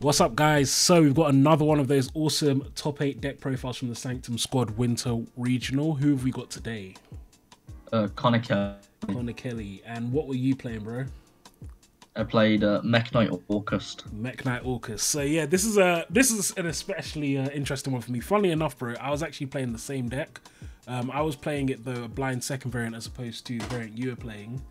What's up, guys? So we've got another one of those awesome top 8 deck profiles from the Sanctum Squad Winter Regional. Who have we got today? Connor Kelly. Connor Kelly. And what were you playing, bro? I played Mekk-Orcust. Mekk-Orcust. So yeah, this is an especially interesting one for me. Funnily enough, bro, I was actually playing the same deck. I was playing it the blind second variant as opposed to the variant you were playing.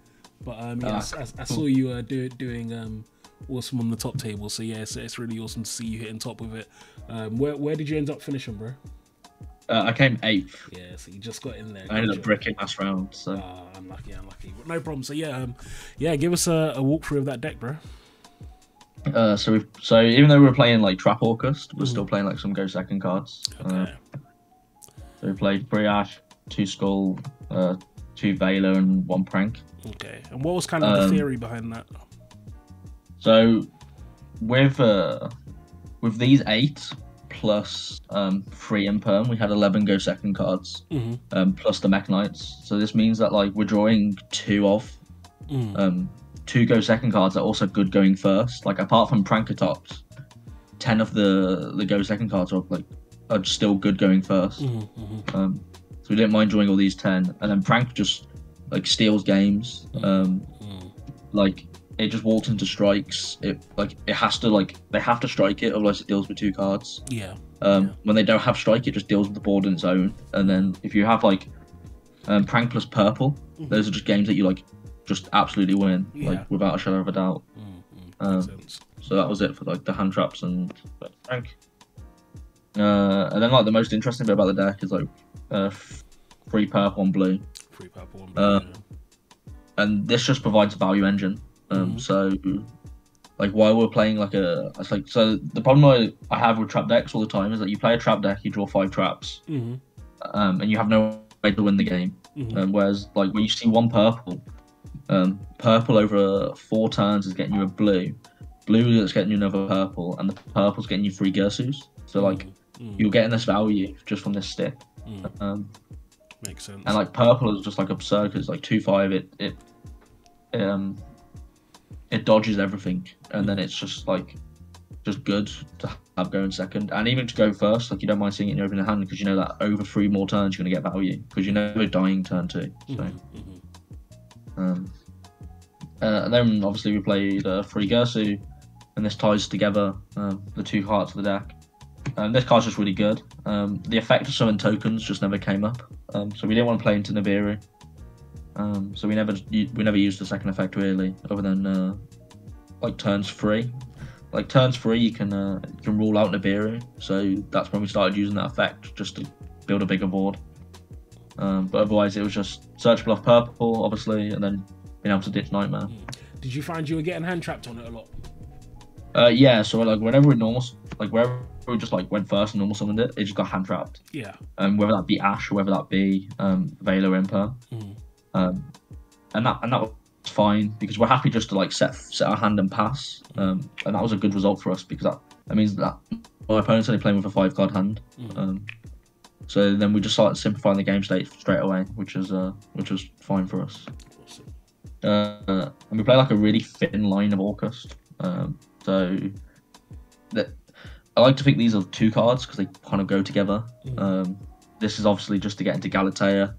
But yeah, I saw you doing awesome on the top table. So yeah, it's really awesome to see you hitting top with it. Where did you end up finishing, bro? I came 8th. Yeah, so you just got in there. I ended up bricking last round. So unlucky. But no problem. So yeah, give us a walkthrough of that deck, bro. So even though we were playing like Trap Orcust, we're still playing like some Go Second cards. Okay. So we played Briash, 2 Skull, 2 Veiler, and 1 Prank. Okay. And what was kind of the theory behind that? So with these 8 plus 3 Imperm, we had 11 Go Second cards, plus the Mekk-Knights. So this means that like we're drawing 2 of 2 Go Second cards that are also good going first. Like apart from Prankatops, 10 of the Go Second cards are still good going first. So we didn't mind drawing all these 10, and then Prank just like steals games. Like it just walks into strikes. They have to strike it, otherwise it deals with 2 cards. Yeah. When they don't have strike, it just deals with the board on its own. And then if you have like Prank plus purple, those are just games that you like just absolutely win, like without a shadow of a doubt. So that was it for like the hand traps and Prank. And then like the most interesting bit about the deck is like 3 purple and blue. 3 purple and blue. And this just provides a value engine. So like while we're playing so the problem I have with trap decks all the time is that you play a trap deck, you draw 5 traps, and you have no way to win the game. Whereas like when you see 1 purple, purple over 4 turns is getting you a blue that's getting you another purple, and the purple's getting you 3 Gersus. So like you're getting this value just from this stick. Makes sense. And like purple is just like absurd because it's like 2/5. It dodges everything, and then it's just good to have going second, and even to go first. Like you don't mind seeing it in your opening hand because you know that over 3 more turns you're gonna get value because you know we're dying turn 2. So, and then obviously we played 3 Gersu, and this ties together the 2 hearts of the deck. This card's just really good. The effect of summon tokens just never came up, so we didn't want to play into Nibiru. So we never used the second effect really, other than like turns 3. Like turns 3, you can rule out Nibiru. So that's when we started using that effect just to build a bigger board. But otherwise, it was just search bluff purple, obviously, and then being able to ditch Nightmare. Did you find you were getting hand trapped on it a lot? Yeah. So like whenever wherever we just like went first and normal summoned it, it just got hand trapped. Yeah. Whether that be Ash or whether that be Veiler Imper. And that was fine because we're happy just to like set our hand and pass, and that was a good result for us because that means that my opponent's only playing with a 5-card hand. So then we just started simplifying the game state straight away, which was fine for us. And we play like a really thin line of Orcust. So that I like to think these are 2 cards because they kind of go together. This is obviously just to get into Galatea.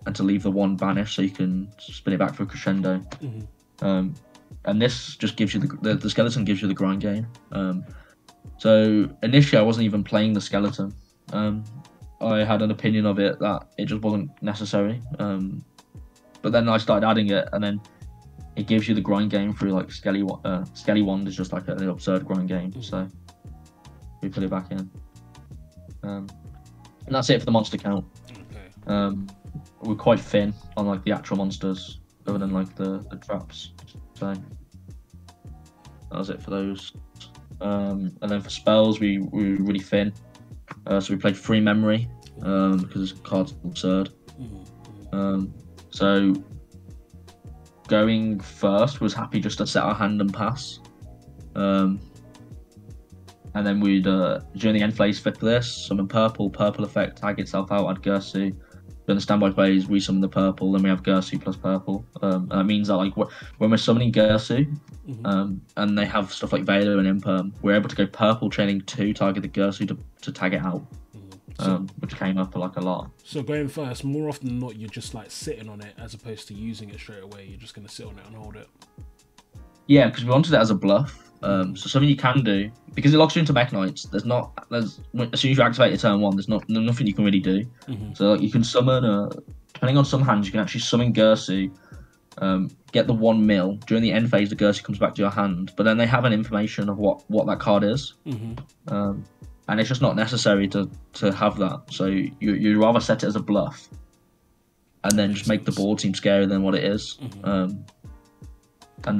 And to leave the 1 banished so you can spin it back for a crescendo. And this just gives you the skeleton gives you the grind game. So initially I wasn't even playing the skeleton. I had an opinion of it that it just wasn't necessary. But then I started adding it, and then it gives you the grind game through like Skelly Wand is just like an absurd grind game. So we put it back in. And that's it for the monster count. We're quite thin on like the actual monsters, other than like the traps. So that was it for those. And then for spells, we were really thin. So we played Free Memory because this card's absurd. So going first was happy just to set our hand and pass. And then we'd during the end phase flip this, summon purple effect, tag itself out, add Gersu. then the standby plays, we summon the purple, then we have Gersu plus purple. And that means that like when we're summoning Gersu, and they have stuff like Veiler and Imperm, we're able to go purple chaining 2, target the Gersu to tag it out. Which came up like a lot. So going first, more often than not, you're just like sitting on it as opposed to using it straight away. You're just going to sit on it and hold it. Yeah, because we wanted it as a bluff. So something you can do, because it locks you into Mekk-Knights, as soon as you activate your turn 1, there's nothing you can really do. So like, you can summon, depending on some hands, you can actually summon Gersu, get the 1 mil. During the end phase, the Gersu comes back to your hand, but then they have an information of what that card is. And it's just not necessary to have that. So you'd rather set it as a bluff and then just make the board seem scarier than what it is. And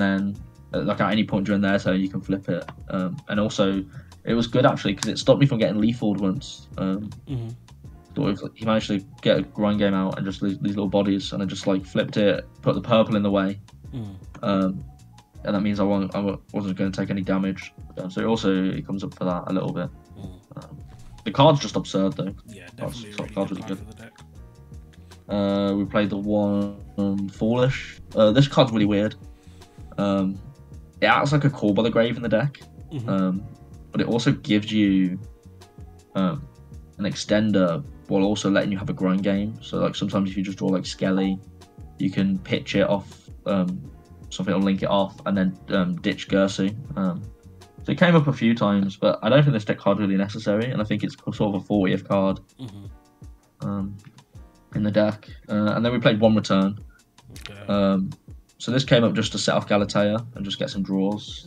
then, like at any point during their turn, you can flip it. And also, it was good actually because it stopped me from getting lethal once. He managed to get a grind game out and just these little bodies, and I just like flipped it, put the purple in the way. And that means I wasn't going to take any damage. So it comes up for that a little bit. The card's just absurd though. Yeah, definitely. Really card's good really for the deck. We played the one Foolish. This card's really weird. It acts like a Call by the Grave in the deck, but it also gives you an extender while also letting you have a grind game. So like sometimes if you just draw like Skelly, you can pitch it off something will link it off and then ditch Gersu. So it came up a few times, but I don't think this deck card's really necessary, and I think it's sort of a 40th card in the deck. And then we played one Return. Okay. So this came up just to set off Galatea and just get some draws.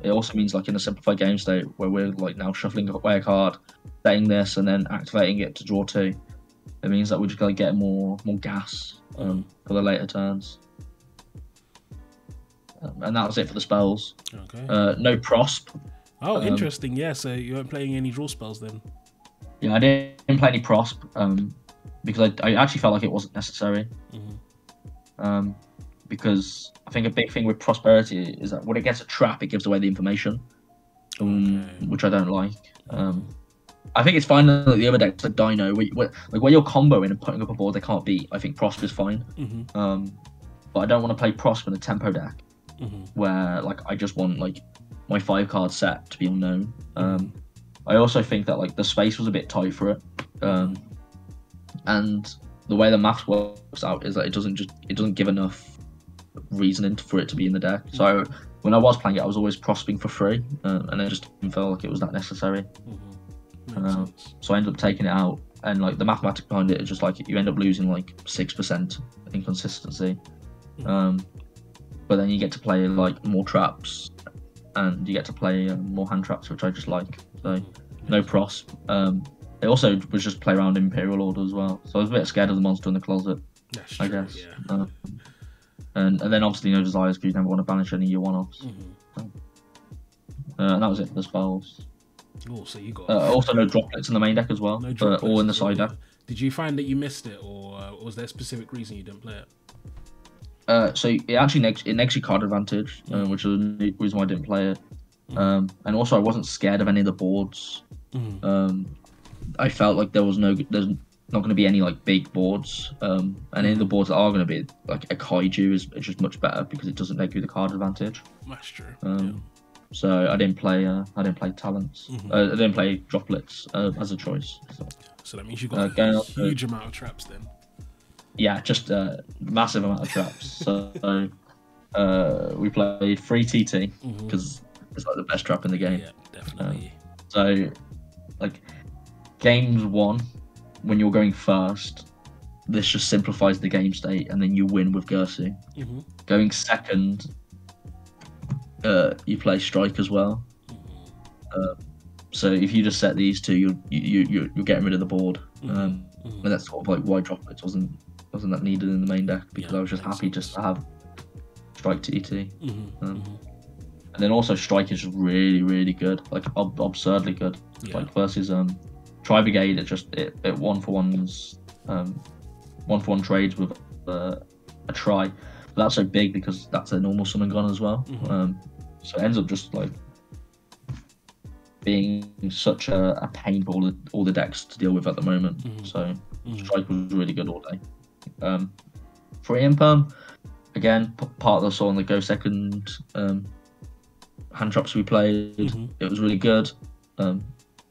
It also means like in a simplified game state where we're like now shuffling away a card, setting this and then activating it to draw 2. It means that we're just going to get more gas for the later turns. And that was it for the spells. Okay. No Prosp. Oh, interesting. Yeah, so you weren't playing any draw spells then? Yeah, I didn't play any Prosp because I actually felt like it wasn't necessary. Because I think a big thing with Prosperity is that when it gets a trap, it gives away the information, which I don't like. I think it's fine that the other decks like Dino, where you're comboing and putting up a board they can't beat. I think Prosp is fine. But I don't want to play Prosp in a tempo deck. Where like I just want like my 5-card set to be unknown. I also think that like the space was a bit tight for it, and the way the math works out is that it doesn't give enough reasoning for it to be in the deck. So when I was playing it, I was always prospering for free, and it just didn't feel like it was that necessary. So I ended up taking it out, and like the mathematics behind it is just like you end up losing like 6% inconsistency. But then you get to play like more traps, and you get to play more hand traps, which I just like. So no Prosp. It also was just play around Imperial Order as well. So I was a bit scared of the monster in the closet. That's true, I guess. Yeah. And then obviously no Desires because you never want to banish any year 1-offs. And that was it for the spells. Oh, so you got also no Droplets in the main deck as well. No droplets, all in the side deck. Did you find that you missed it, or was there a specific reason you didn't play it? So it actually negs your card advantage, which is the reason why I didn't play it. And also I wasn't scared of any of the boards. I felt like there's not going to be any like big boards, and any of the boards that are going to be like a Kaiju is just much better because it doesn't neg you the card advantage. That's true. So I didn't play talents. I didn't play Droplets as a choice. So that means you got a huge amount of traps then. Yeah, just a massive amount of traps. So we played 3 TT because it's like the best trap in the game. Yeah, definitely. So like games 1, when you're going first, this just simplifies the game state, and then you win with Gersu. Going second, you play Strike as well. So if you just set these 2, you're getting rid of the board. And that's sort of like why Droplets wasn't that needed in the main deck, because I was just happy just to have Strike TT. And then also Strike is just really, really good, like absurdly good. Like versus Tri Brigade, it 1-for-1s, 1-for-1 trades with a Tri. But that's so big because that's a normal summon gun as well. So it ends up just like being such a pain for all the decks to deal with at the moment. So Strike was really good all day. For Imperm, again, part of the song that go second hand traps we played, it was really good.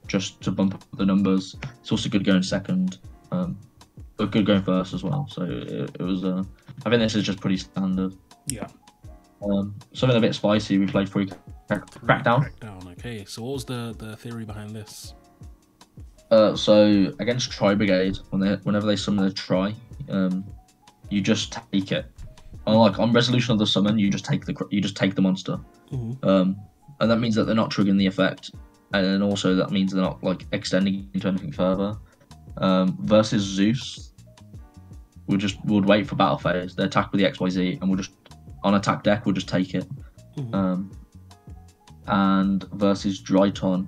Just to bump up the numbers. It's also good going second, but good going first as well. So it was. I think this is just pretty standard. Yeah. Something a bit spicy. We played free crackdown. Okay. So what was the theory behind this? So against Tri Brigade, whenever they summon a Tri, you just take it. Unlike on resolution of the summon, you just take the monster. And that means that they're not triggering the effect, and then also that means they're not like extending into anything further. Versus Zeus, we'll wait for battle phase. They attack with the XYZ, and we'll just on attack deck we'll just take it. And versus Dryton,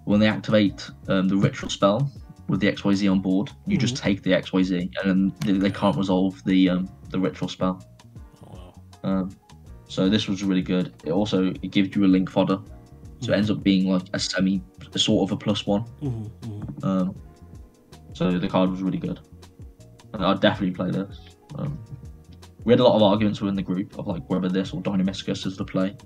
when they activate the ritual spell with the XYZ on board, you just take the XYZ, and then they can't resolve the ritual spell. So this was really good. It gives you a link fodder, so it ends up being like a sort of a +1. So the card was really good. And I'd definitely play this. We had a lot of arguments within the group of like whether this or Mekk-Orcust is the play.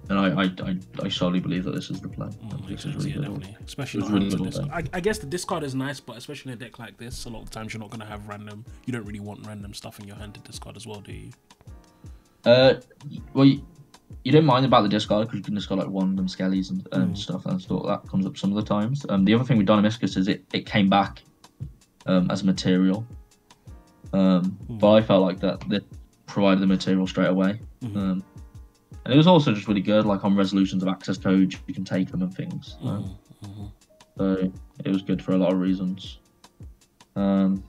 And I solely believe that this is the play. This is really good. Definitely. Especially really good. I guess the discard is nice, but especially in a deck like this, a lot of the times you're not going to have random. You don't really want random stuff in your hand to discard as well, do you? Well, you don't mind about the discard because you can discard like Wand and Skellies and stuff, and stuff that comes up some of the times. The other thing with Mekk-Orcust is it came back as a material, but I felt like that provided the material straight away. And it was also just really good, like on resolutions of access codes, you can take them and things. So it was good for a lot of reasons. And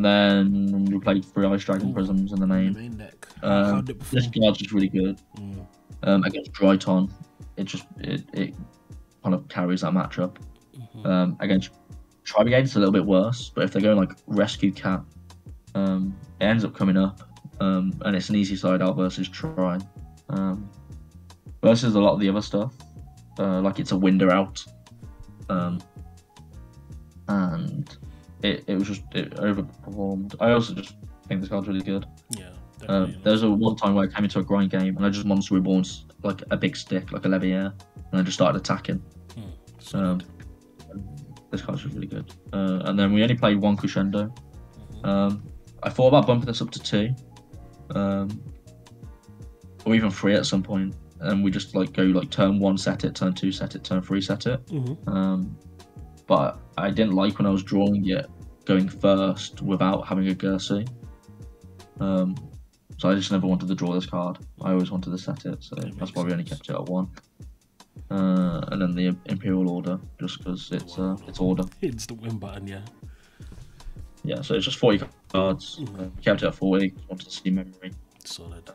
then we played 3 Ice Dragon Prisms in the main deck. This card's just really good. Against Dryton, it kind of carries that matchup. Against Tri Brigade, it's a little bit worse, but if they're going like Rescue Cat, it ends up coming up. And it's an easy side out versus Tri. Versus a lot of the other stuff, like it's a Winder out, and it overperformed. I also just think this card's really good. Yeah. There's one time where I came into a grind game and I just Monster Reborn like a big stick, like a Levier, and I just started attacking. This card's just really good. And then we only played 1 Crescendo. I thought about bumping this up to 2. Or even 3 at some point, and we just like go like turn 1 set it, turn 2 set it, turn 3 set it. But I didn't like when I was drawing it going first without having a Gersi. So I just never wanted to draw this card. I always wanted to set it, so that's why we only kept it at 1. And then the Imperial Order, just because it's order. It's the win button, yeah. Yeah, so it's just 40 cards. We kept it at 40. Wanted to see memory. Solid.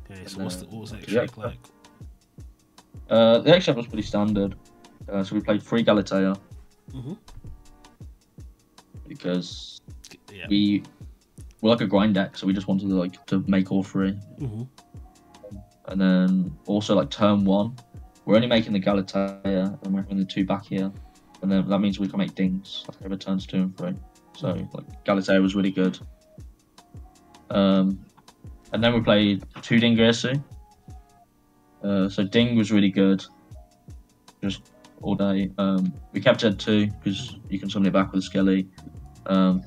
Okay, so what was the extract like? The extract was pretty standard. So we played 3 Galatea. Because we're like a grind deck, so we just wanted to make all 3. And then also like turn 1, we're only making the Galatea, and we're having the 2 back here. And then that means we can make dings over turns 2 and 3. So like Galatea was really good. And then we played 2 Ding Gersu. So Ding was really good, just all day. We kept it at 2 because you can summon it back with a Skelly. And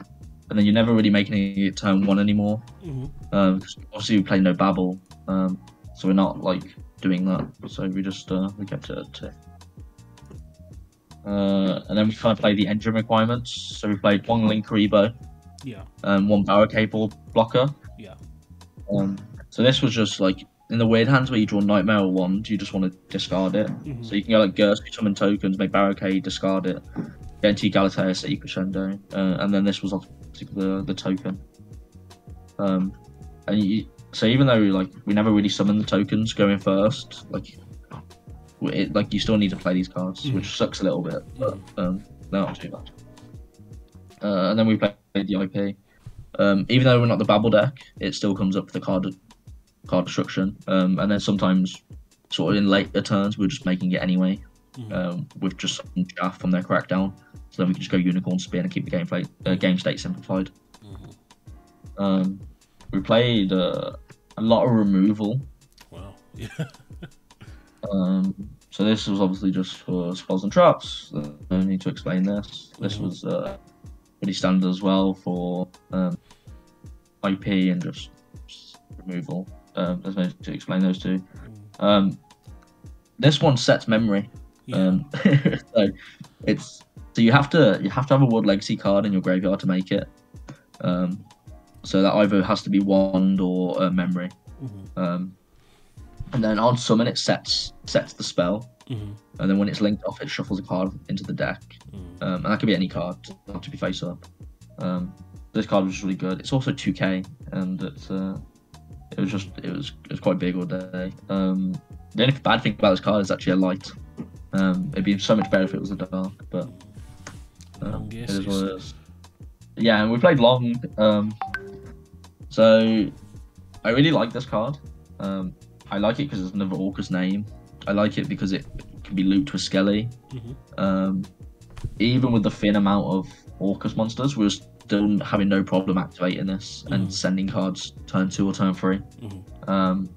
then you're never really making it turn 1 anymore. Because obviously we play no Babel, so we're not like doing that. So we just we kept it at 2. And then we kind of played the engine requirements. So we played 1 Link Rebo, 1 Barricade blocker. So this was just like in the weird hands where you draw Nightmare or Wand, you just want to discard it. So you can go like Gersu, summon tokens, make Barricade, discard it, get into Galatea, set your Crescendo, and then this was obviously the token. So even though like we never really summoned the tokens going first, like you still need to play these cards, which sucks a little bit, but they're not too bad. And then we played the IP. Even though we're not the Babel deck, it still comes up for the card destruction. And then sometimes, sort of in later turns, we're just making it anyway. with just some chaff from their crackdown. So then we can just go unicorn spin and keep the game state simplified. We played a lot of removal. Wow. Yeah. So this was obviously just for spells and traps. No need to explain this. This was pretty standard as well for IP and just removal. There's no need to explain those two. This one sets memory. Yeah. So you have to have a World Legacy card in your graveyard to make it. So that either has to be wand or memory. And then on summon it sets the spell. And then when it's linked off, it shuffles a card into the deck. And that could be any card, doesn't have to be face up. This card was really good. It's also 2K, and it was quite big all day. The only bad thing about this card is actually a light. It'd be so much better if it was a dark, but it is what it is. Yeah, and we played long. So I really like this card. I like it because it's another Orcust name. I like it because it can be looped with Skelly. Even with the thin amount of Orcust monsters, we were still having no problem activating this and sending cards turn 2 or turn 3. And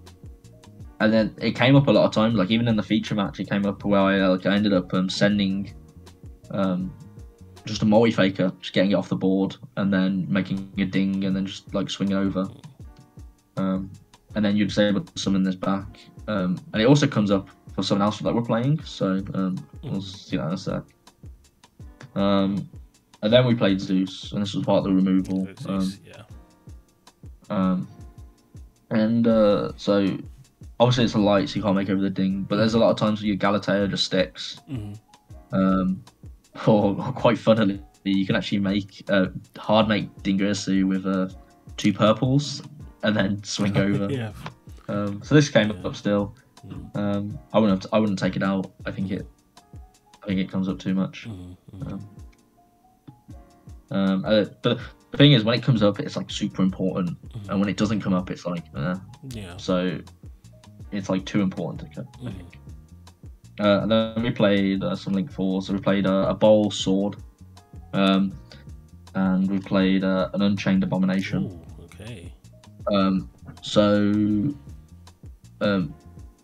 then it came up a lot of times, like even in the feature match, it came up where I ended up sending just a multi-faker, just getting it off the board and then making a ding and then just like swinging over. And then you're just able to summon this back. And it also comes up for someone else that we're playing, so we'll see that in a sec. And then we played Zeus, and this was part of the removal. So obviously it's a light, so you can't make over the ding, but there's a lot of times where your Galatea just sticks. Or quite funnily, you can actually make hard make Dingirsu with 2 purples and then swing over. So this came up still. I wouldn't take it out. I think it comes up too much. But the thing is, when it comes up, it's like super important, and when it doesn't come up, it's like So it's like too important to cut, I think. And then we played some Link 4, so we played a Bowl Sword, and we played an Unchained Abomination. Ooh, okay.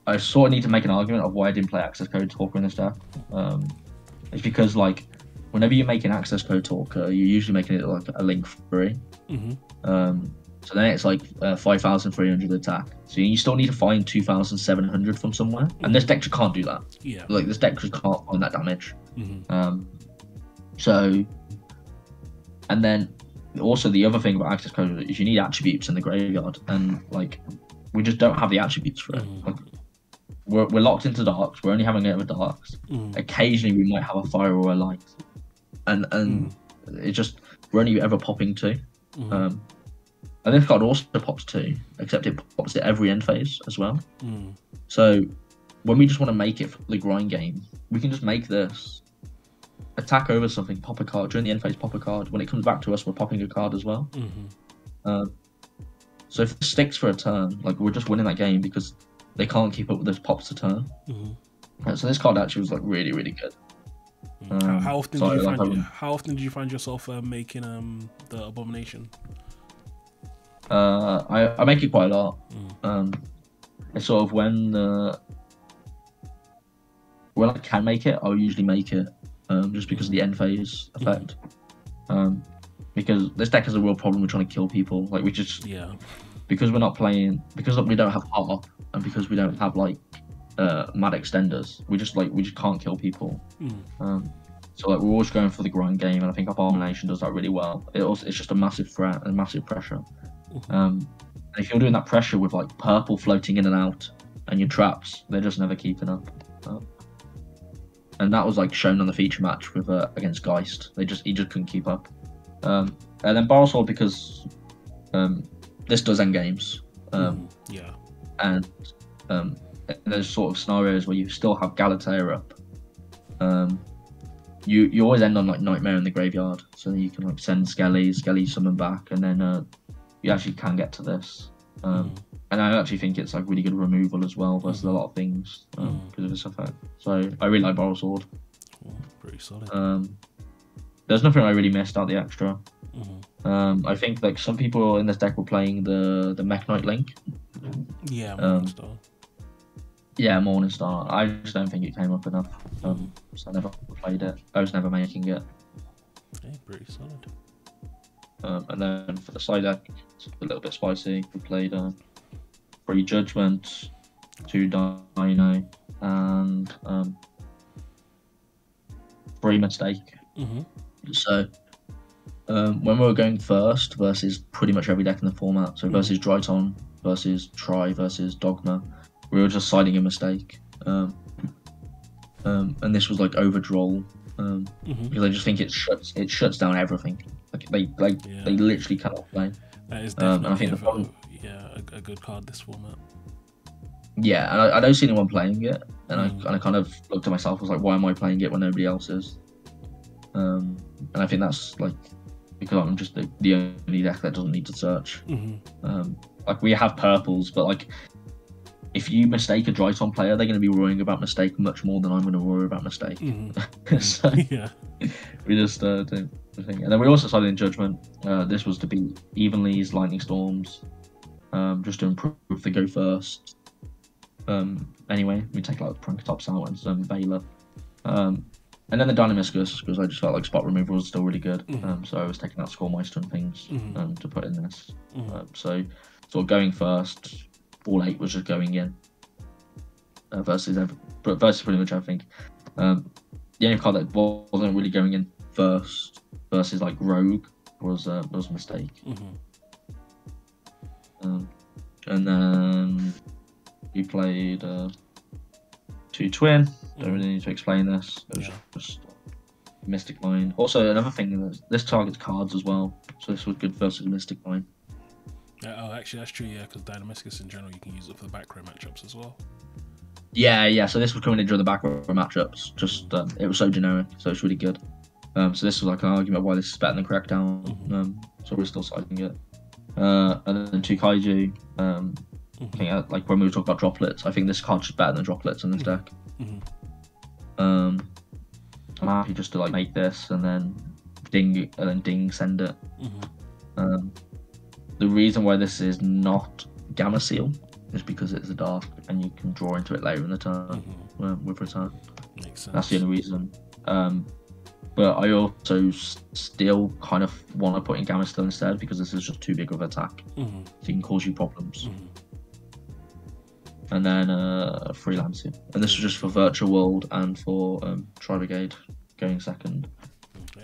I sort of need to make an argument of why I didn't play Access Code Talker in this deck. It's because like whenever you make an Access Code Talker, you're usually making it like a Link 3. So then it's like 5,300 attack. So you still need to find 2,700 from somewhere. And this deck just can't do that. Yeah. Like this deck just can't find that damage. And then also the other thing about Access Code is you need attributes in the graveyard, and like we just don't have the attributes for it. Like, we're locked into darks. We're only having it with darks. Occasionally we might have a fire or a light, and it just we're only ever popping 2. And this card also pops 2, except it pops at every end phase as well. So when we just want to make it for the grind game, we can just make this, attack over something, pop a card, during the end phase pop a card. When it comes back to us, we're popping a card as well. So if it sticks for a turn, like we're just winning that game because they can't keep up with those pops a turn. So this card actually was like really, really good. How often did you find yourself making the Abomination? I make it quite a lot. It's sort of when I can make it, I'll usually make it just because of the end phase effect. Because this deck has a real problem with trying to kill people. Like we just because we're not playing, because we don't have Hop, and because we don't have like mad extenders, we just can't kill people. So like we're always going for the grind game, and I think Abomination does that really well. It's just a massive threat and massive pressure. And if you're doing that pressure with like purple floating in and out and your traps, they're just never keeping up. And that was like shown on the feature match with against Geist. He just couldn't keep up. And then Barrel Sword, because this does end games. And there's sort of scenarios where you still have Galatea up. You always end on like Nightmare in the graveyard, so you can like send Skelly summon back, and then you actually can get to this. And I actually think it's like really good removal as well versus a lot of things because of its effect. So I really like Borrow Sword. Pretty solid. There's nothing I really missed out the extra. I think like some people in this deck were playing the Mekk-Knight Link. Yeah, Morningstar. Yeah, Morningstar. I just don't think it came up enough. So I never played it. I was never making it. Okay, pretty solid. And then for the side deck, it's a little bit spicy. We played 3 Judgment, 2 Dino, and 3 Mistake. So when we were going first versus pretty much every deck in the format, so versus Dryton, versus Try, versus Dogma, we were just siding a Mistake. And this was like overdraw. Because I just think it shuts down everything. Like they literally cannot play. That is definitely and I think a good card this format. Yeah, and I don't see anyone playing it, and I kind of looked at myself, I was like, why am I playing it when nobody else is? And I think that's like because I'm just the only deck that doesn't need to search. Like we have purples, but like if you mistake a Dryton player, they're going to be worrying about Mistake much more than I'm going to worry about Mistake. So yeah, we just do the thing. And then we also started in Judgment. This was to beat Evenly's, Lightning Storms, just to improve the go first. Anyway, we take like Prunkatops out and some Veiler. And then the Dynamiscus, because I just felt like spot removal was still really good. So I was taking out Scoremeister and things to put in this. So sort of going first, all 8 was just going in versus pretty much everything. The only card that wasn't really going in first versus like Rogue was Mistake. And then we played 2 Twin. Don't really need to explain this. It was just Mystic Mine. Also, another thing is this targets cards as well, so this was good versus Mystic Mine. Oh, actually, that's true. Yeah, because Dynamiscus in general, you can use it for the back row matchups as well. Yeah. So this was coming in during the back row matchups. Just it was so generic, so it's really good. So this was like an argument why this is better than Crackdown. So we're still citing it. And then 2 Kaiju. I think, like when we were talking about droplets, I think this card's just better than droplets in this deck. I'm happy just to like make this and then ding send it. The reason why this is not Gamma Seal is because it's a dark and you can draw into it later in the turn with return. Makes sense. That's the only reason. But I also still kind of want to put in Gamma Seal instead because this is just too big of an attack. So it can cause you problems. And then Freelancing. And this was just for Virtual World and for Tri Brigade going second.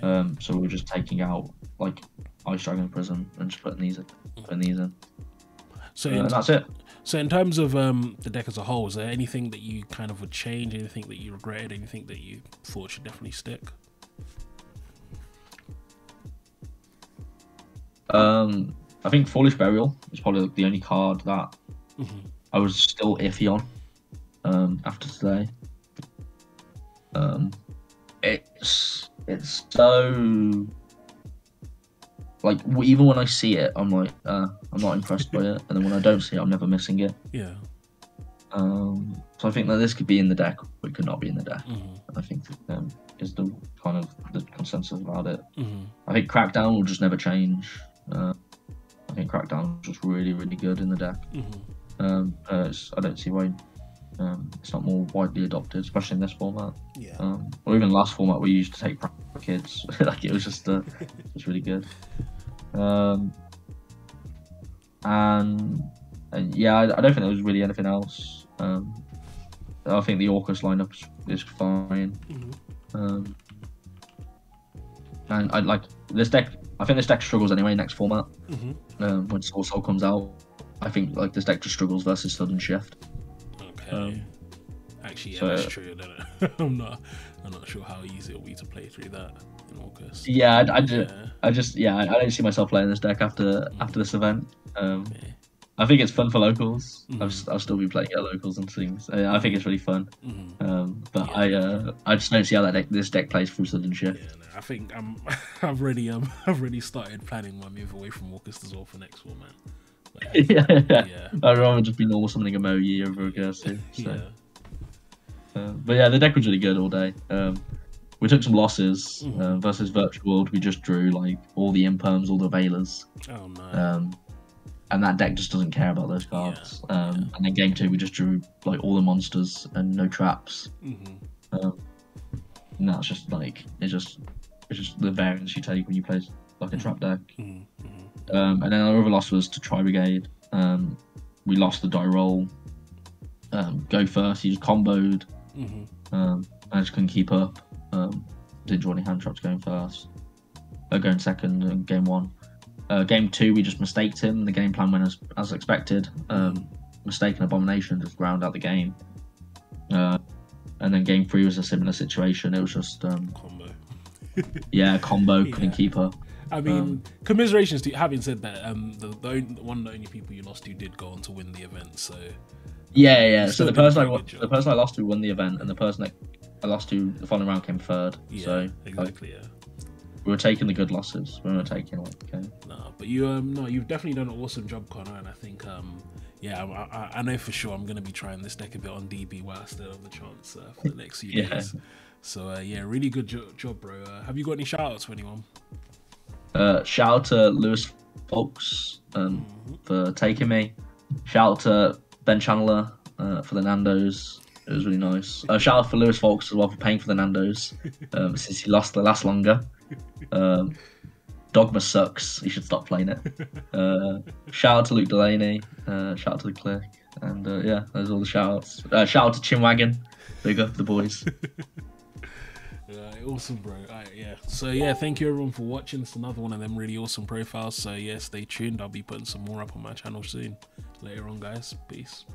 So we were just taking out like Ice Dragon Prison and just putting these in. So and that's it. So in terms of the deck as a whole, is there anything that you kind of would change, anything that you regretted, anything that you thought should definitely stick? I think Foolish Burial is probably the only card that I was still iffy on after today. It's so like even when I see it, I'm like I'm not impressed by it, and then when I don't see it, I'm never missing it. Yeah. So I think that this could be in the deck, but it could not be in the deck. I think is the kind of the consensus about it. I think Crackdown will just never change. I think Crackdown is just really, really good in the deck. I don't see why it's not more widely adopted, especially in this format. Yeah. Or even last format we used to take kids. Like it was just really good. And yeah, I don't think there was really anything else. I think the Orcust lineup is fine. And I like this deck. I think this deck struggles anyway next format. When Soul Soul comes out, I think like this deck just struggles versus Sudden Shift. Okay. Actually, yeah, so, that's true. I'm not sure how easy it'll be to play through that in August. Yeah, I don't see myself playing this deck after this event. I think it's fun for locals. I'll still be playing at locals and things. I think it's really fun. But yeah, I just don't see how this deck plays through Sudden Shift. Yeah, no, I think I've already started planning my move away from August as well for next format. Yeah. Yeah. I'd rather just be normal summoning a Moyi over a Gersu. So. Yeah. But yeah, the deck was really good all day. We took some losses versus Virtual World. We just drew like all the imperms, all the Veilers. Oh no. And that deck just doesn't care about those cards. And then game 2, we just drew like all the monsters and no traps. And that's just like it's just the variance you take when you play like a trap deck. And then our other loss was to Tri Brigade. We lost the die roll. Go first. He just comboed. I just couldn't keep up. Didn't draw any hand traps going first. Going second in game 1. Game 2, we just mistaked him. The game plan went as expected. Mistaken Abomination just ground out the game. And then game 3 was a similar situation. It was just Combo. combo couldn't keep up. I mean, commiserations to having said that. One of the only people you lost to did go on to win the event. So So the person I lost to won the event, and the person that I lost to the following round came third. Yeah, so exactly. We were taking the good losses. We were taking No, but you've definitely done an awesome job, Connor, and I think I know for sure I'm going to be trying this deck a bit on DB while I still have the chance for the next few days. So really good job, bro. Have you got any shout outs for anyone? Shout out to Lewis Folks for taking me. Shout out to Ben Chandler for the Nando's. It was really nice. Shout out for Lewis Folks as well for paying for the Nando's since he lost the last longer. Dogma sucks. You should stop playing it. Shout out to Luke Delaney. Shout out to the Click. And those are all the shout outs. Shout out to Chinwagon. Big up the boys. Awesome, bro. So thank you everyone for watching. It's another one of them really awesome profiles. So stay tuned. I'll be putting some more up on my channel soon. Later on, guys. Peace.